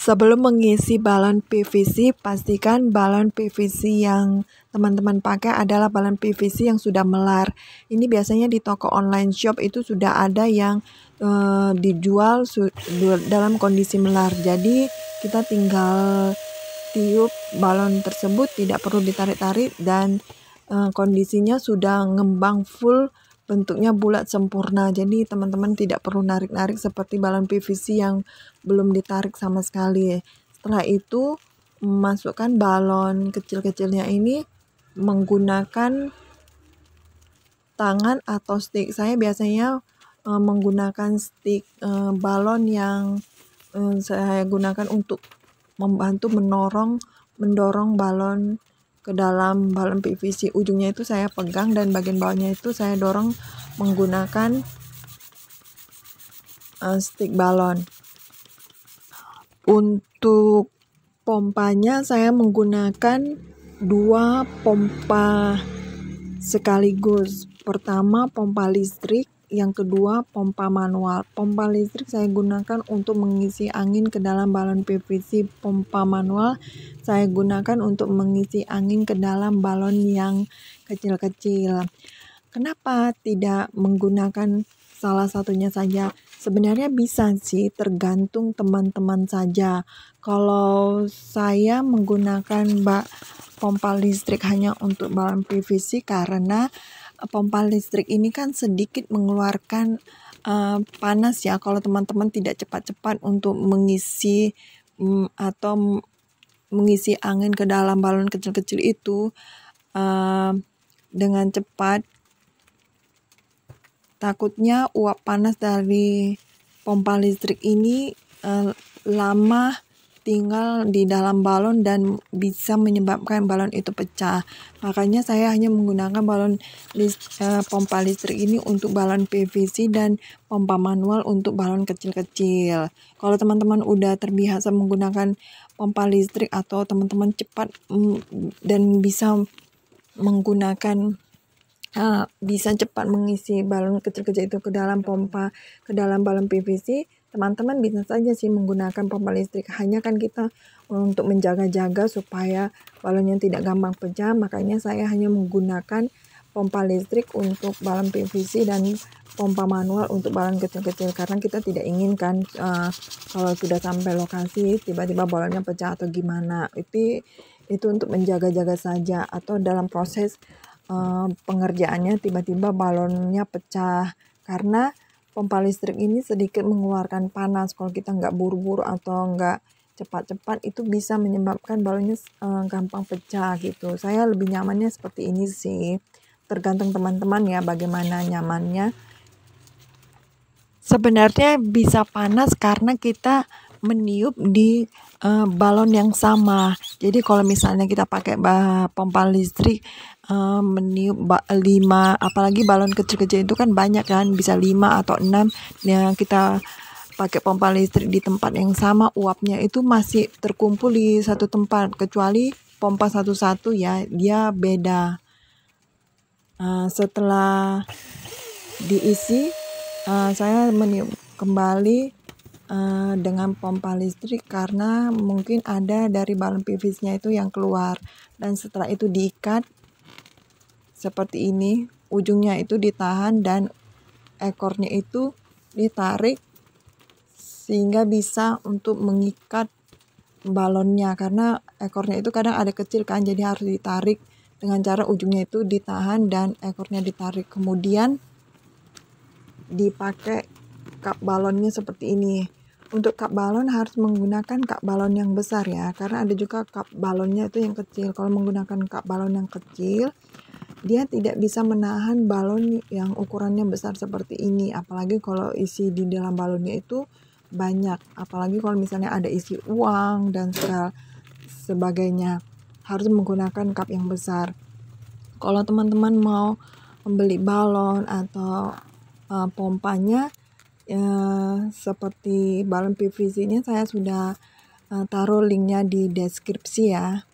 Sebelum mengisi balon PVC, pastikan balon PVC yang teman-teman pakai adalah balon PVC yang sudah melar. Ini biasanya di toko online shop itu sudah ada yang dijual dalam kondisi melar. Jadi kita tinggal tiup balon tersebut, tidak perlu ditarik-tarik, dan kondisinya sudah ngembang full, bentuknya bulat sempurna. Jadi teman-teman tidak perlu narik-narik seperti balon PVC yang belum ditarik sama sekali. Setelah itu masukkan balon kecil-kecilnya ini menggunakan tangan atau stick. Saya biasanya menggunakan stick balon yang saya gunakan untuk membantu mendorong balon ke dalam balon PVC. Ujungnya itu saya pegang dan bagian bawahnya itu saya dorong menggunakan stick balon. Untuk pompanya saya menggunakan 2 pompa sekaligus. Pertama pompa listrik, yang kedua pompa manual. Pompa listrik saya gunakan untuk mengisi angin ke dalam balon PVC. Pompa manual saya gunakan untuk mengisi angin ke dalam balon yang kecil-kecil. Kenapa tidak menggunakan salah satunya saja? Sebenarnya bisa sih, tergantung teman-teman saja. Kalau saya menggunakan pompa listrik hanya untuk balon PVC karena pompa listrik ini kan sedikit mengeluarkan panas ya. Kalau teman-teman tidak cepat-cepat untuk mengisi atau mengisi angin ke dalam balon kecil-kecil itu dengan cepat, takutnya uap panas dari pompa listrik ini lama tinggal di dalam balon dan bisa menyebabkan balon itu pecah. Makanya saya hanya menggunakan pompa listrik ini untuk balon PVC dan pompa manual untuk balon kecil-kecil. Kalau teman-teman udah terbiasa menggunakan pompa listrik atau teman-teman cepat dan bisa menggunakan bisa cepat mengisi balon kecil-kecil itu ke dalam balon PVC, teman-teman bisa saja sih menggunakan pompa listrik. Hanya kan kita untuk menjaga-jaga supaya balonnya tidak gampang pecah, makanya saya hanya menggunakan pompa listrik untuk balon PVC dan pompa manual untuk balon kecil-kecil, karena kita tidak inginkan kalau sudah sampai lokasi tiba-tiba balonnya pecah atau gimana. Itu untuk menjaga-jaga saja, atau dalam proses pengerjaannya tiba-tiba balonnya pecah, karena pompa listrik ini sedikit mengeluarkan panas. Kalau kita nggak buru-buru atau nggak cepat-cepat, itu bisa menyebabkan balonnya gampang pecah gitu. Saya lebih nyamannya seperti ini sih, tergantung teman-teman ya bagaimana nyamannya. Sebenarnya bisa panas karena kita meniup di balon yang sama. Jadi kalau misalnya kita pakai pompa listrik meniup 5, apalagi balon kecil-kecil itu kan banyak kan, bisa 5 atau 6 yang kita pakai pompa listrik di tempat yang sama, uapnya itu masih terkumpul di satu tempat, kecuali pompa satu-satu ya, dia beda. Setelah diisi, saya meniup kembali dengan pompa listrik karena mungkin ada dari balon PVC-nya itu yang keluar, dan setelah itu diikat seperti ini, ujungnya itu ditahan dan ekornya itu ditarik sehingga bisa untuk mengikat balonnya, karena ekornya itu kadang ada kecil kan, jadi harus ditarik dengan cara ujungnya itu ditahan dan ekornya ditarik. Kemudian dipakai kap balonnya seperti ini. Untuk kap balon harus menggunakan kap balon yang besar ya, karena ada juga kap balonnya itu yang kecil. Kalau menggunakan kap balon yang kecil, dia tidak bisa menahan balon yang ukurannya besar seperti ini, apalagi kalau isi di dalam balonnya itu banyak, apalagi kalau misalnya ada isi uang dan sebagainya, harus menggunakan kap yang besar. Kalau teman-teman mau membeli balon atau pompanya seperti balon PVC-nya, saya sudah taruh linknya di deskripsi ya.